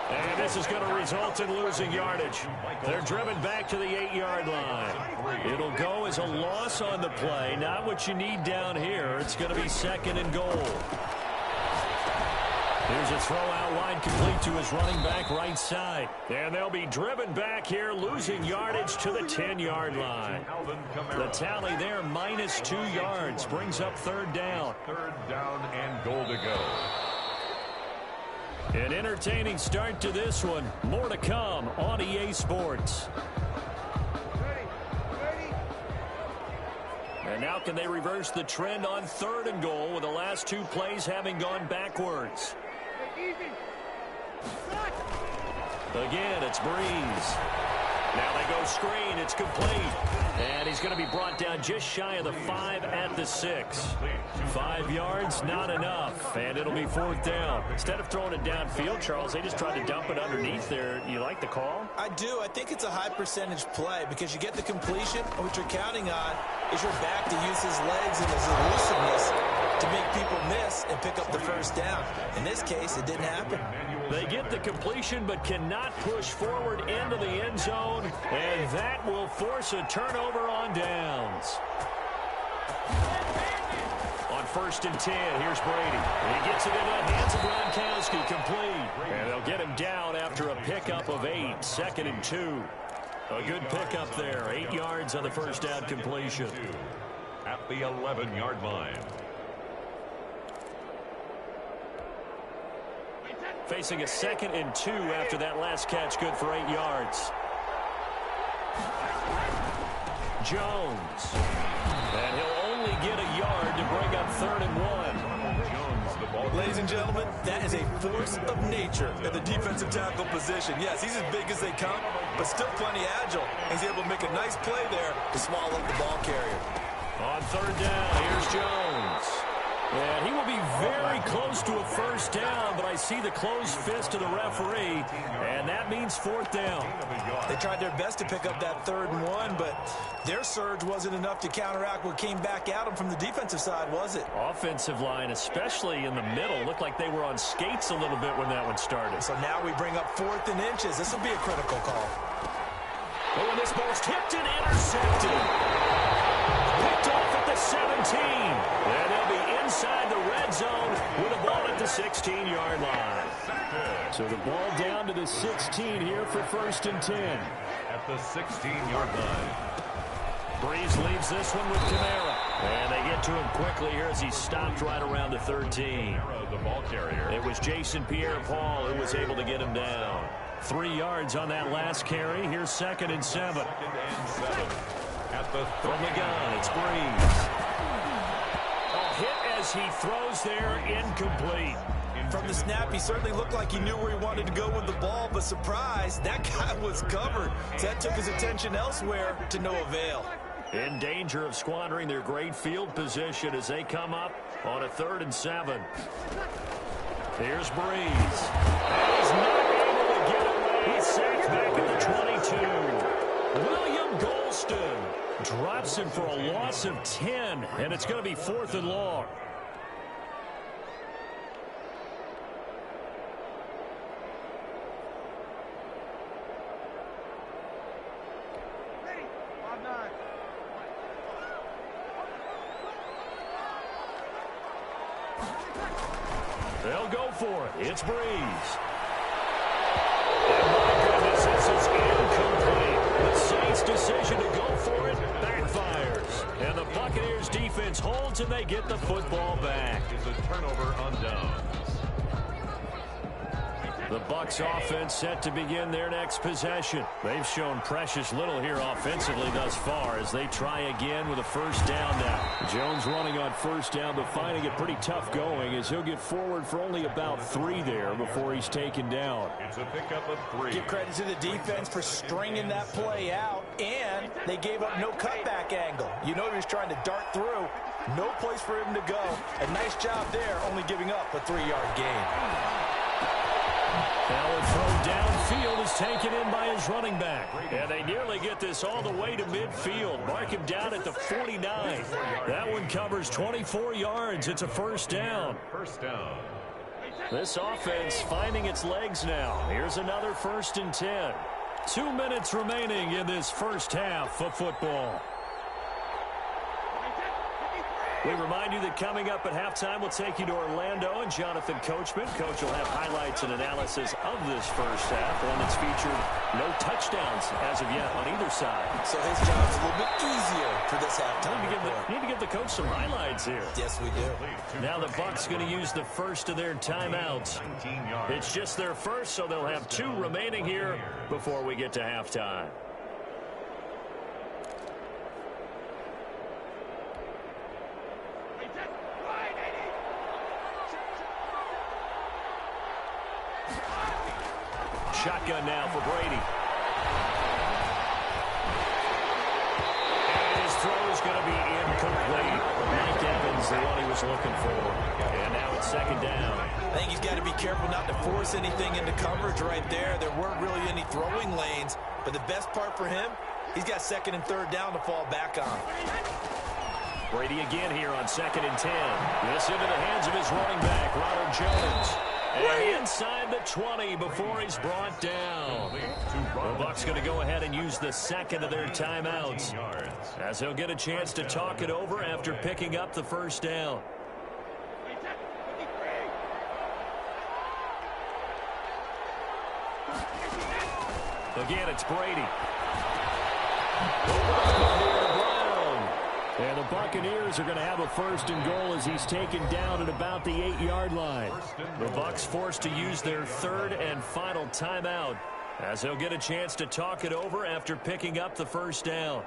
And this is going to result in losing yardage. They're driven back to the 8-yard line. It'll go as a loss on the play. Not what you need down here. It's going to be second and goal. Here's a throw out wide, complete to his running back right side. And they'll be driven back here, losing yardage to the 10-yard line. The tally there, -2 yards, brings up third down. Third down and goal to go. An entertaining start to this one. More to come on EA Sports. And now can they reverse the trend on third and goal with the last 2 plays having gone backwards? Again, it's Breeze. Now they go screen. It's complete. And he's going to be brought down just shy of the 5 at the 6. 5 yards, not enough. And it'll be fourth down. Instead of throwing it downfield, Charles, they just tried to dump it underneath there. You like the call? I do. I think it's a high percentage play because you get the completion, and what you're counting on is your back to use his legs and his elusiveness to make people miss and pick up the first down. In this case, it didn't happen. They get the completion but cannot push forward into the end zone, and that will force a turnover on downs. On first and 10, here's Brady. He gets it into the hands of Gronkowski, complete. And they'll get him down after a pickup of 8, second and 2. A good pickup there, 8 yards on the first down completion. At the 11-yard line. Facing a second and 2 after that last catch, good for 8 yards. Jones. And he'll only get a yard to bring up third and 1. Jones, the ball. Ladies and gentlemen, that is a force of nature at the defensive tackle position. Yes, he's as big as they come, but still plenty agile. He's able to make a nice play there to swallow up the ball carrier. On third down, here's Jones. And he will be very close to a first down, but I see the closed fist of the referee, and that means fourth down. They tried their best to pick up that third and 1, but their surge wasn't enough to counteract what came back at them from the defensive side, was it? Offensive line, especially in the middle, looked like they were on skates a little bit when that one started. So now we bring up 4th and inches. This will be a critical call. Oh, and this ball's tipped and intercepted. Picked off at the 17. And they'll be inside the red zone with a ball at the 16-yard line. So the ball down to the 16 here for first and 10. At the 16-yard line. Breeze leaves this one with Kamara. And they get to him quickly here as he stopped right around the 13. The ball carrier. It was Jason Pierre-Paul who was able to get him down. 3 yards on that last carry. Here's second and 7. Second and 7. At the From the gun, it's Breeze. A hit as he throws there, incomplete. From the snap, he certainly looked like he knew where he wanted to go with the ball, but surprise, that guy was covered. So that took his attention elsewhere to no avail. In danger of squandering their great field position as they come up on a 3rd and 7. Here's Breeze. And he's not able to get away. He's sacked back at the 22. William Golston drops him for a loss of 10, and it's going to be 4th and long. They'll go for it. It's Breeze. And my goodness, this is incomplete. The Saints' decision to go for it backfires. And the Buccaneers defense holds and they get the football back. It's a turnover on downs. The Bucs offense set to begin their next possession. They've shown precious little here offensively thus far as they try again with a first down now. Jones running on first down, but finding it pretty tough going as he'll get forward for only about 3 there before he's taken down. It's a pickup of 3. Give credit to the defense for stringing that play out, and they gave up no cutback angle. You know he was trying to dart through. No place for him to go. A nice job there, only giving up a 3-yard gain. Now a throw downfield is taken in by his running back. And they nearly get this all the way to midfield. Mark him down at the 49. That one covers 24 yards. It's a first down. First down. This offense finding its legs now. Here's another 1st and 10. 2 minutes remaining in this first half of football. We remind you that coming up at halftime, we'll take you to Orlando and Jonathan Coachman. Coach will have highlights and analysis of this first half, one that's featured no touchdowns as of yet on either side. So his job's a little bit easier for this halftime. Need to give the coach some highlights here. Yes, we do. Now the Bucs going to use the first of their timeouts. It's just their first, so they'll have 2 remaining here before we get to halftime. Shotgun now for Brady. And his throw is going to be incomplete. Mike Evans, the one he was looking for. And now it's 2nd down. I think he's got to be careful not to force anything into coverage right there. There weren't really any throwing lanes. But the best part for him, he's got 2nd and 3rd down to fall back on. Brady again here on 2nd and 10. This into the hands of his running back, Ronald Jones. And inside the 20 before he's brought down. The Bucs going to go ahead and use the 2nd of their timeouts as they'll get a chance to talk it over after picking up the first down. Again, it's Brady. And the Buccaneers are going to have a 1st and goal as he's taken down at about the 8-yard line. The Bucs forced to use their 3rd and final timeout as they'll get a chance to talk it over after picking up the first down.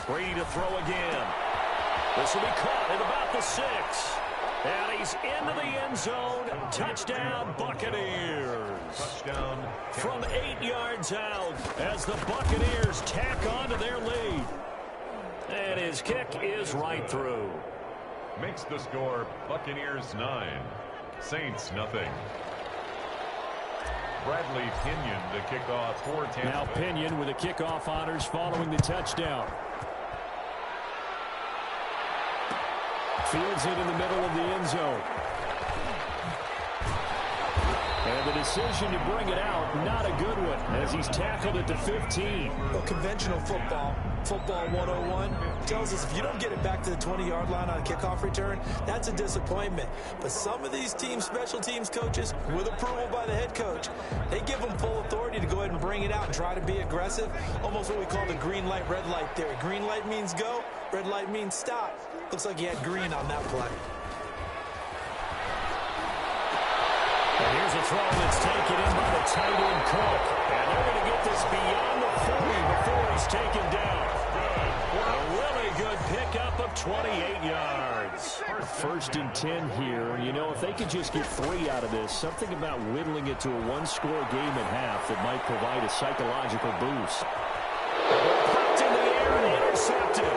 Brady to throw again. This will be caught at about the 6. And he's into the end zone. Touchdown, Buccaneers. Touchdown. From 8 yards out as the Buccaneers tack on to their lead. And his kick is right through. Makes the score Buccaneers 9, Saints nothing. Bradley Pinion to kick off for Tampa. Now Pinion with the kickoff honors following the touchdown. Fields it in the middle of the end zone. And the decision to bring it out, not a good one, as he's tackled at the 15. Well, conventional football 101, tells us if you don't get it back to the 20-yard line on a kickoff return, that's a disappointment. But some of these teams, special teams coaches, with approval by the head coach, they give them full authority to go ahead and bring it out and try to be aggressive. Almost what we call the green light, red light theory. Green light means go, red light means stop. Looks like he had green on that play. And here's a throw that's taken in by the tight end Cook. And they're going to get this beyond the 40 before he's taken down. A really good pickup of 28 yards. 1st and 10 here. You know, if they could just get 3 out of this, something about whittling it to a 1-score game at half that might provide a psychological boost. Popped in the air and intercepted.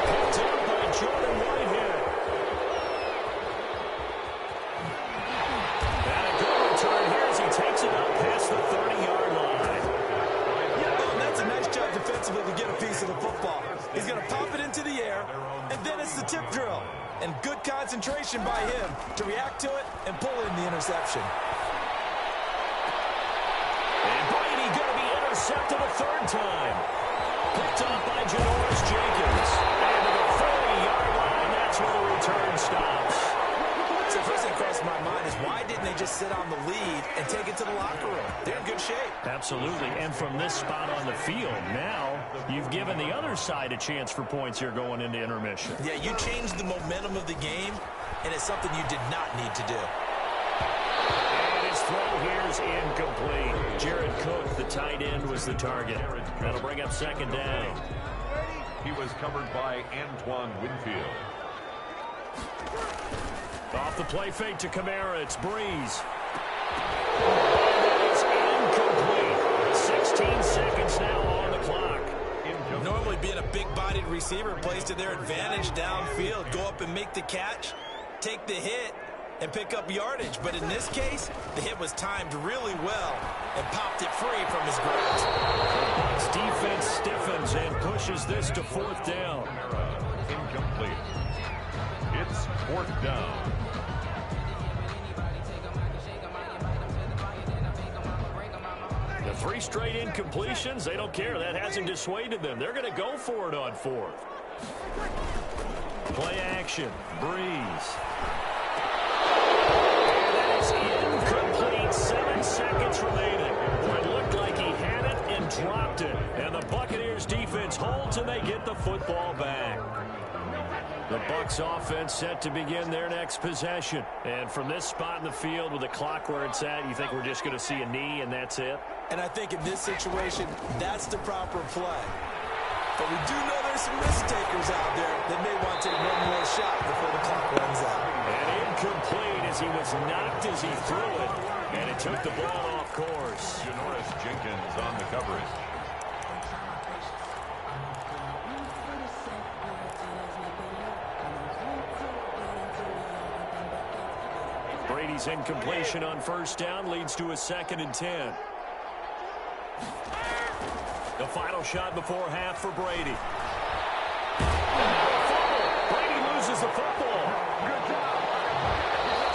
Picked up by Jordan Whitehead. And a good return here as he takes it up past the 30-yard line. Well, that's a nice job defensively to get a piece of the football. He's going to pop it into the air, and then it's the tip drill. And good concentration by him to react to it and pull in the interception. And Brady going to be intercepted a 3rd time. Picked up by Janoris Jenkins. And to the 40-yard line return stops. So the first thing across my mind is why didn't they just sit on the lead and take it to the locker room? They're in good shape. Absolutely. And from this spot on the field, now you've given the other side a chance for points here going into intermission. Yeah, you changed the momentum of the game, and it's something you did not need to do. And his throw here is incomplete. Jared Cook, the tight end, was the target. That'll bring up second down. He was covered by Antoine Winfield. Off the play fake to Kamara, it's Breeze. That is incomplete. 16 seconds now on the clock. Normally being a big-bodied receiver plays to their advantage downfield. Go up and make the catch, take the hit, and pick up yardage. But in this case, the hit was timed really well and popped it free from his grasp. The Bucs defense stiffens and pushes this to fourth down. Incomplete. It's fourth down. The 3 straight incompletions, they don't care. That hasn't dissuaded them. They're going to go for it on fourth. Play action. Breeze. And that is incomplete. 7 seconds remaining. Boy, it looked like he had it and dropped it. And the Buccaneers defense holds and they get the football back. The Bucs offense set to begin their next possession. And from this spot in the field with the clock where it's at, you think we're just going to see a knee and that's it? And I think in this situation, that's the proper play. But we do know there's some risk takers out there that may want to take one more shot before the clock runs out. And incomplete as he was knocked as he threw it. And it took the ball off course. Janoris Jenkins on the coverage. Brady's incompletion on first down leads to a 2nd and 10. The final shot before half for Brady. Brady loses the football.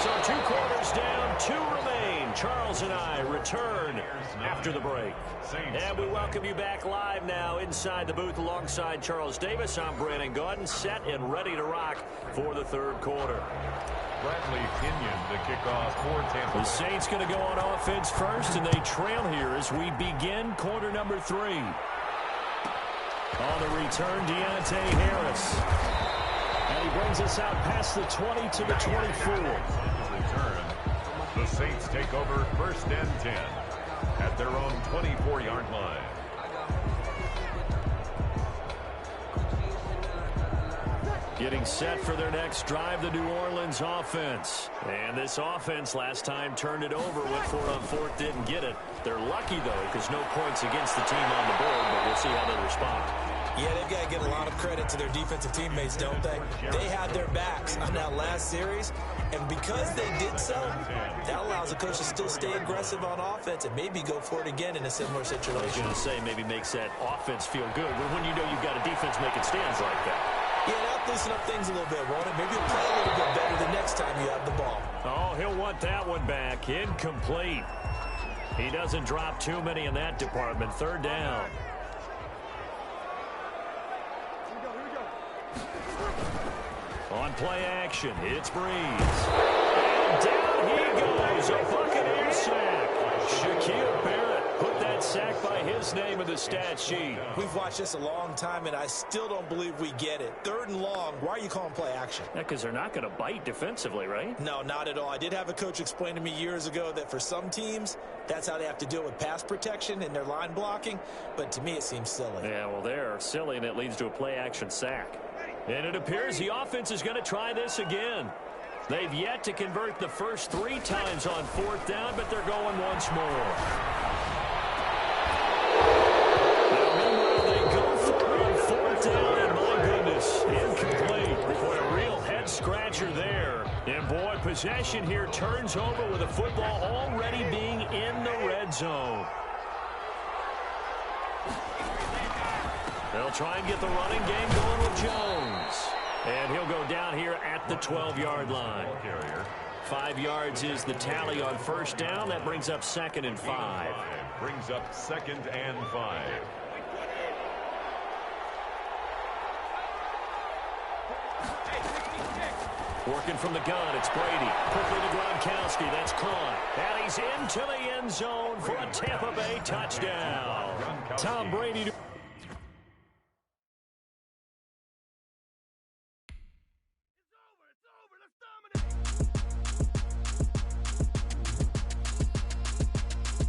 So 2 quarters down, 2 remain. Charles and I return after the break. And we welcome you back live now inside the booth alongside Charles Davis. I'm Brandon Gaudin, set and ready to rock for the third quarter. Bradley Pinion to kick off for Tampa. The Saints going to go on offense first, and they trail here as we begin quarter number 3. On the return, Deontay Harris. And he brings us out past the 20 to the 24. Return. The Saints take over first and 10 at their own 24-yard line. Getting set for their next drive, the New Orleans offense. And this offense last time turned it over, went for it on fourth, didn't get it. They're lucky, though, because no points against the team on the board, but we'll see how they respond. Yeah, they've got to give a lot of credit to their defensive teammates, don't they? They had their backs on that last series, and because they did so, that allows the coach to still stay aggressive on offense and maybe go for it again in a similar situation. I was going to say maybe makes that offense feel good, but when you know you've got a defense making stands like that. Yeah, that'll loosen up things a little bit, won't it? Maybe you'll play a little bit better the next time you have the ball. Oh, he'll want that one back. Incomplete. He doesn't drop too many in that department. Third down. On play action, it's Breeze. And down he goes. A Buccaneer sack. Shaquille Barrett put that sack by his name in the stat sheet. We've watched this a long time, and I still don't believe we get it. 3rd and long, why are you calling play action? Yeah, because they're not going to bite defensively, right? No, not at all. I did have a coach explain to me years ago that for some teams, that's how they have to deal with pass protection and their line blocking, but to me it seems silly. Yeah, well, they're silly, and it leads to a play action sack. And it appears the offense is going to try this again. They've yet to convert the first 3 times on fourth down, but they're going once more. Now, meanwhile, they go for it on fourth down, and my goodness, incomplete. Boy, a real head-scratcher there. And, boy, possession here turns over with the football already being in the red zone. They'll try and get the running game going with Jones. And he'll go down here at the 12-yard line. 5 yards is the tally on first down. That brings up 2nd and 5. Brings up 2nd and 5. Working from the gun, it's Brady. Quickly to Gronkowski. That's caught. And he's into the end zone for a Tampa Bay touchdown. Tom Brady.